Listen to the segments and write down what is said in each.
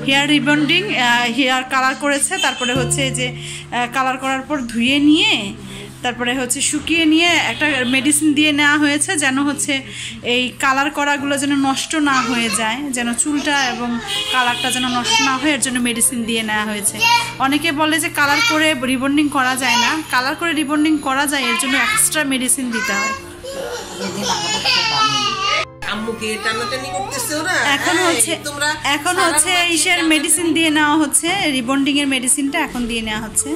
Hair rebonding, hair colour করেছে। তারপরে হচ্ছে যে কালার করার পর ধুয়ে নিয়ে তারপরে হচ্ছে শুকিয়ে নিয়ে একটা মেডিসিন দিয়ে নেওয়া হয়েছে, যেন হচ্ছে এই কালার করাগুলো যেন নষ্ট না হয়ে যায়, যেন চুলটা এবং কালারটা যেন নষ্ট না হয়, এর জন্য মেডিসিন দিয়ে নেওয়া হয়েছে। অনেকে বলে যে কালার করে রিবন্ডিং করা যায় না, কালার করে রিবন্ডিং করা যায়, এর জন্য এক্সট্রা মেডিসিন দিতে হয়। এখন হচ্ছে ইসের মেডিসিন দিয়ে নেওয়া হচ্ছে, রিবন্ডিং এর মেডিসিনটা এখন দিয়ে নেওয়া হচ্ছে।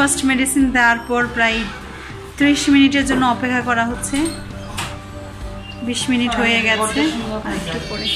ফার্স্ট মেডিসিন দেওয়ার পর প্রায় 30 মিনিটের জন্য অপেক্ষা করা হচ্ছে। 20 মিনিট হয়ে গেছে, আর একটু পরে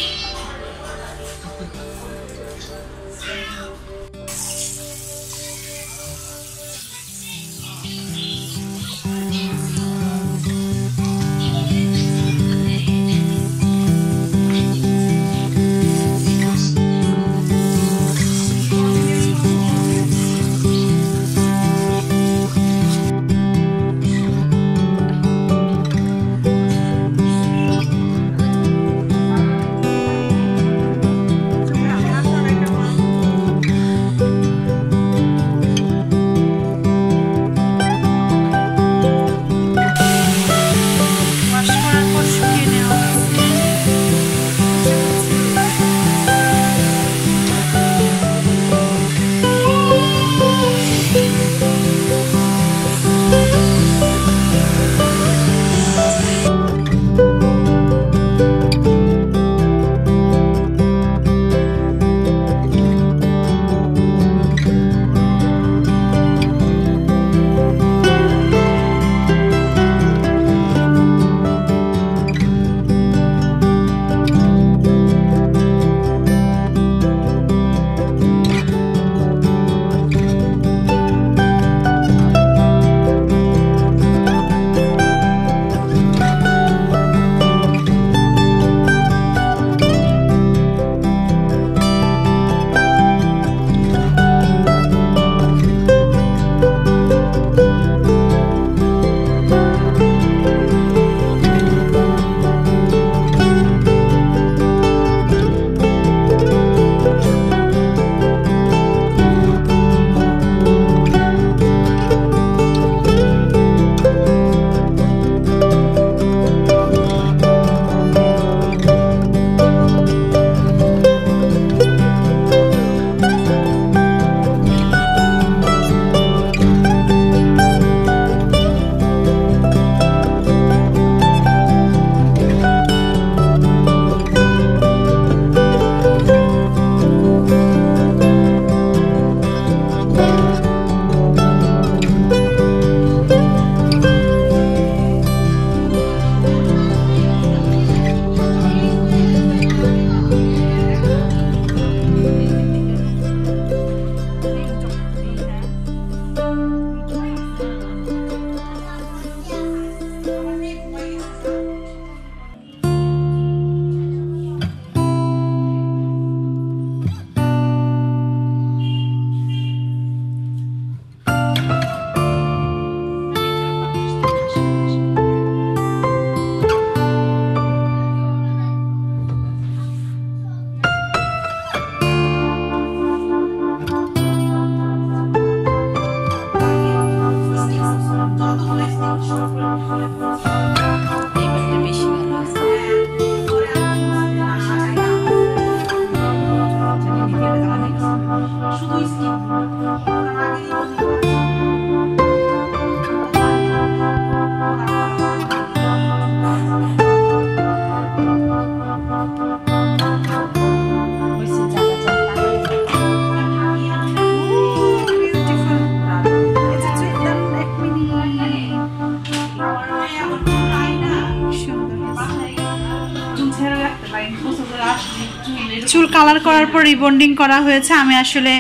কালার করার পর রিবন্ডিং করা হয়েছে। আমি আসলে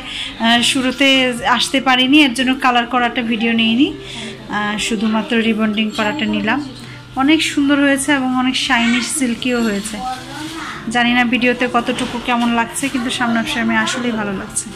শুরুতে আসতে পারিনি, এর জন্য কালার করাটা ভিডিও নিইনি, শুধুমাত্র রিবন্ডিং করাটা নিলাম। অনেক সুন্দর হয়েছে এবং অনেক শাইনি সিল্কিও হয়েছে। জানি না ভিডিওতে কতটুকু কেমন লাগছে, কিন্তু সামনাসামনি আসলেই ভালো লাগছে।